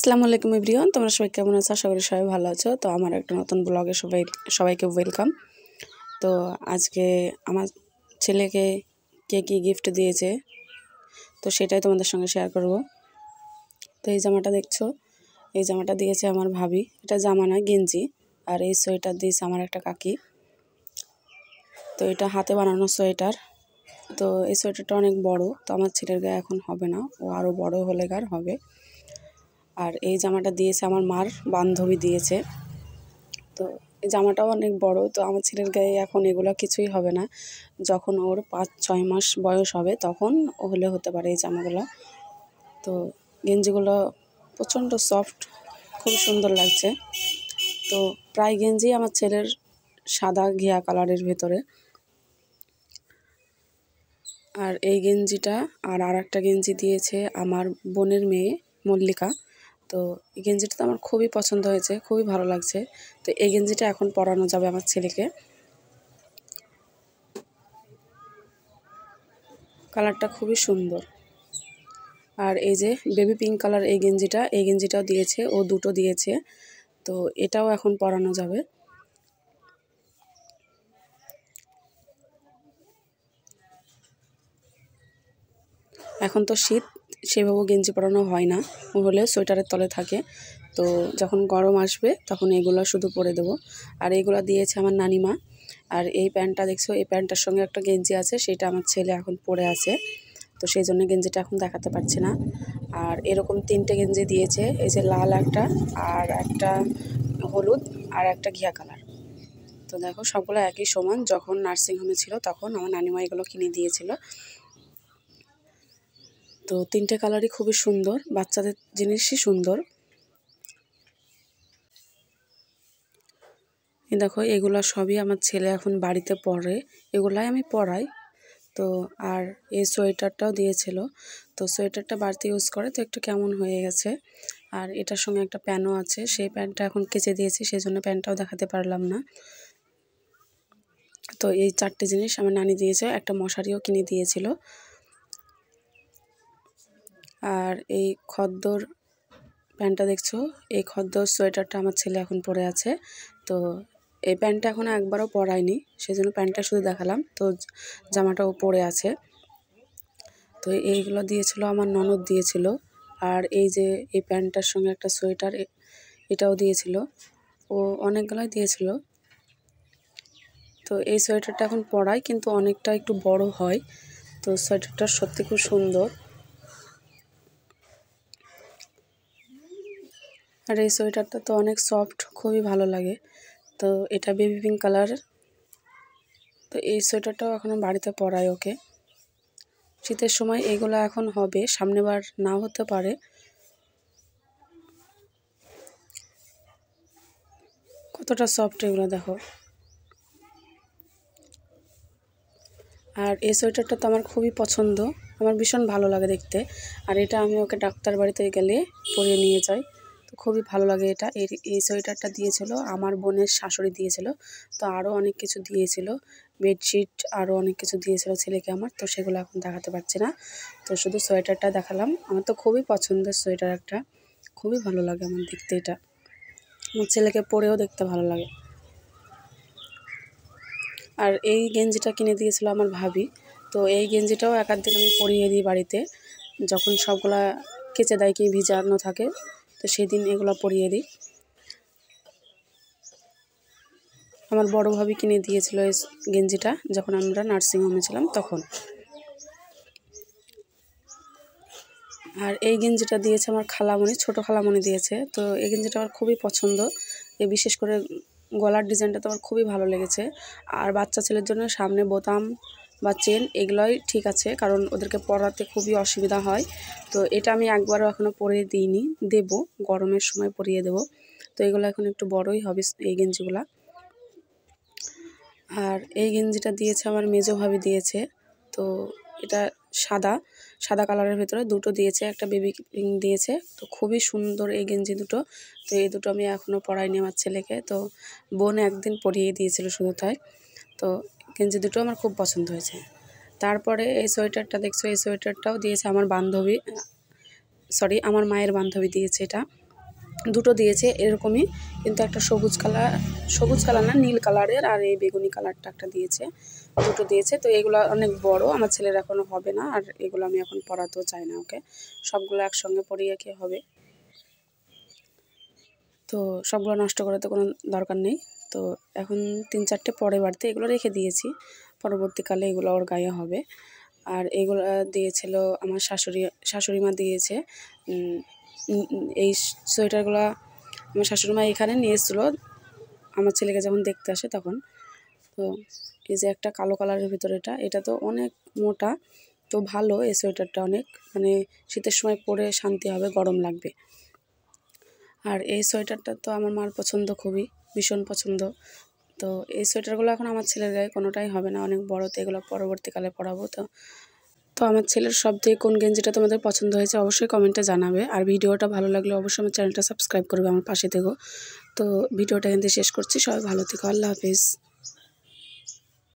আসসালামু আলাইকুম এভরিওয়ান, তোমরা সবাই কেমন আছো? আশা করি সবাই ভালো আছো। তো আমার একটা নতুন ব্লগে সবাইকে ওয়েলকাম। তো আজকে আমার ছেলেকে কে কী গিফট দিয়েছে তো সেটাই তোমাদের সঙ্গে শেয়ার করব। তো এই জামাটা দেখছো, এই জামাটা দিয়েছে আমার ভাবি। এটা জামা নয়, গেঞ্জি। আর এই সোয়েটার দিয়েছে আমার একটা কাকি। তো এটা হাতে বানানো সোয়েটার। তো এই সোয়েটারটা অনেক বড়, তো আমার ছেলের গায়ে এখন হবে না, ও আরও বড় হলে গার হবে। আর এই জামাটা দিয়েছে আমার মার বান্ধবী দিয়েছে। তো এই জামাটাও অনেক বড়, তো আমার ছেলের গায়ে এখন এগুলো কিছুই হবে না। যখন ওর 5-6 মাস বয়স হবে তখন হলে হতে পারে এই জামাগুলো। তো গেঞ্জিগুলো প্রচণ্ড সফট, খুব সুন্দর লাগছে। তো প্রায় গেঞ্জি আমার ছেলের সাদা ঘিয়া কালারের ভেতরে। আর এই গেঞ্জিটা আর একটা গেঞ্জি দিয়েছে আমার বোনের মেয়ে মল্লিকা। তো এই গেঞ্জিটা তো আমার খুবই পছন্দ হয়েছে, খুবই ভালো লাগছে। তো এই গেঞ্জিটা এখন পরানো যাবে আমার ছেলেকে। কালারটা খুবই সুন্দর। আর এই যে বেবি পিঙ্ক কালার এই গেঞ্জিটাও দিয়েছে, ও দুটো দিয়েছে। তো এটাও এখন পরানো যাবে। এখন তো শীত, সেভাবে গেঞ্জি পরানো হয় না, হলে সোয়েটারের তলে থাকে। তো যখন গরম আসবে তখন এগুলো শুধু পরে দেবো। আর এগুলো দিয়েছে আমার নানিমা। আর এই প্যান্টটা দেখছো, এই প্যান্টটার সঙ্গে একটা গেঞ্জি আছে, সেটা আমার ছেলে এখন পরে আছে। তো সেই জন্য গেঞ্জিটা এখন দেখাতে পারছি না। আর এরকম 3টে গেঞ্জি দিয়েছে, এই যে লাল একটা, আর একটা হলুদ, আর একটা ঘিয়া কালার। তো দেখো সবগুলো একই সমান। যখন নার্সিংহোমে ছিল তখন আমার নানিমা এগুলো কিনে দিয়েছিল। তো 3টে কালারই খুবই সুন্দর, বাচ্চাদের জিনিসই সুন্দর। এই দেখো এগুলো সবই আমার ছেলে এখন বাড়িতে পরে, এগুলাই আমি পরাই। তো আর এই সোয়েটারটাও দিয়েছিল, তো সোয়েটারটা বাড়িতে ইউজ করে তো একটু কেমন হয়ে গেছে। আর এটার সঙ্গে একটা প্যানও আছে, সেই প্যান্টটা এখন কেচে দিয়েছি, সেই জন্য প্যান্টটাও দেখাতে পারলাম না। তো এই 4টে জিনিস আমার নানি দিয়েছে, একটা মশারিও কিনে দিয়েছিল। আর এই খদ্দর প্যান্টটা দেখছো, এই খদ্দর সোয়েটারটা আমার ছেলে এখন পরে আছে। তো এই প্যান্টটা এখনও একবারও পরায়নি, সেই জন্য প্যান্টটা শুধু দেখালাম। তো জামাটাও পরে আছে। তো এইগুলো দিয়েছিল আমার ননদ দিয়েছিল। আর এই যে এই প্যান্টটার সঙ্গে একটা সোয়েটার, এটাও দিয়েছিল। ও অনেকগুলোই দিয়েছিল। তো এই সোয়েটারটা এখন পরাই, কিন্তু অনেকটা একটু বড় হয়। তো সোয়েটারটা সত্যি খুব সুন্দর। আর এই সোয়েটারটা তো অনেক সফট, খুবই ভালো লাগে। তো এটা বেবি পিঙ্ক কালার। তো এই সোয়েটারটাও এখনও বাড়িতে পরাই ওকে। শীতের সময় এগুলো এখন হবে, সামনেবার নাও হতে পারে। কতটা সফট এগুলো দেখো। আর এই সোয়েটারটা তো আমার খুবই পছন্দ, আমার ভীষণ ভালো লাগে দেখতে। আর এটা আমি ওকে ডাক্তার বাড়িতে গেলে পরিয়ে নিয়ে যাই, তো খুবই ভালো লাগে এটা। এই সোয়েটারটা দিয়েছিল আমার বোনের শাশুড়ি দিয়েছিল। তো আরও অনেক কিছু দিয়েছিল, বেডশিট, আরও অনেক কিছু দিয়েছিল ছেলেকে আমার। তো সেগুলো এখন দেখাতে পারছি না, তো শুধু সোয়েটারটা দেখালাম। আমার তো খুবই পছন্দের সোয়েটার একটা, খুবই ভালো লাগে আমার দেখতে এটা। আমার ছেলেকে পরেও দেখতে ভালো লাগে। আর এই গেঞ্জিটা কিনে দিয়েছিল আমার ভাবি। তো এই গেঞ্জিটাও এক আধ দিন আমি পরিয়ে দিই বাড়িতে, যখন সবগুলা কেচে দেয় কি ভিজানো থাকে, তো সেদিন এগুলো পরিয়ে দিই। আমার বড় ভাবি কিনে দিয়েছিল এই গেঞ্জিটা যখন আমরা নার্সিংহোমে ছিলাম তখন। আর এই গেঞ্জিটা দিয়েছে আমার খালামণি, ছোট খালামণি দিয়েছে। তো এই গেঞ্জিটা আমার খুবই পছন্দ, বিশেষ করে গলার ডিজাইনটা তো আমার খুবই ভালো লেগেছে। আর বাচ্চা ছেলের জন্য সামনে বোতাম বা চেন এগুলোই ঠিক আছে, কারণ ওদেরকে পরাতে খুবই অসুবিধা হয়। তো এটা আমি একবারও এখনও পরিয়ে দিইনি, দেব গরমের সময় পরিয়ে দেব। তো এগুলো এখন একটু বড়ই হবে এই গেঞ্জিগুলা। আর এই গেঞ্জিটা দিয়েছে আমার মেজো ভাবি দিয়েছে। তো এটা সাদা সাদা কালারের ভেতরে দুটো দিয়েছে, একটা বেবি পিঙ্ক দিয়েছে। তো খুবই সুন্দর এই গেঞ্জি দুটো। তো এই দুটো আমি এখনও পরাইনি আমার ছেলেকে, তো বোন একদিন পরিয়ে দিয়েছিল শুধু তাই। তো গেঞ্জি দুটো আমার খুব পছন্দ হয়েছে। তারপরে এই সোয়েটারটা দেখছো, এই সোয়েটারটাও দিয়েছে আমার বান্ধবী, আমার মায়ের বান্ধবী দিয়েছে এটা। দুটো দিয়েছে এরকমই, কিন্তু একটা সবুজ কালার না, নীল কালারের, আর এই বেগুনি কালারটা একটা দিয়েছে, দুটো দিয়েছে। তো এগুলো অনেক বড়, আমার ছেলের এখনও হবে না, আর এগুলো আমি এখন পরাতেও চাই না ওকে, সবগুলো একসঙ্গে পরিয়ে কি হবে, তো সবগুলো নষ্ট করে তো কোনো দরকার নেই। তো এখন 3-4টে পরে বাড়তে এগুলো রেখে দিয়েছি, পরবর্তীকালে এগুলো ওর গায়ে হবে। আর এগুলো দিয়েছিল আমার শাশুড়ি মা দিয়েছে। এই সোয়েটারগুলো আমার শাশুড়ি মা এখানে নিয়ে এসেছিলো আমার ছেলেকে যখন দেখতে আসে তখন। তো এই যে একটা কালো কালারের ভিতরে এটা তো অনেক মোটা, তো ভালো এই সোয়েটারটা, অনেক মানে শীতের সময় পরে শান্তি হবে, গরম লাগবে। আর এই সোয়েটারটা তো আমার মার পছন্দ, খুবই ভীষণ পছন্দ। তো এই সোয়েটারগুলো এখন আমার ছেলের গায়ে কোনোটাই হবে না, অনেক বড়, তো এগুলো পরবর্তীকালে পরাবো। তো আমার ছেলের সবথেকে কোন গেঞ্জিটা তোমাদের পছন্দ হয়েছে অবশ্যই কমেন্টে জানাবে। আর ভিডিওটা ভালো লাগলে অবশ্যই আমার চ্যানেলটা সাবস্ক্রাইব করবে, আমার পাশে থেকো। তো ভিডিওটা এখান থেকে শেষ করছি, সবাই ভালো থেকো, আল্লাহ হাফিজ।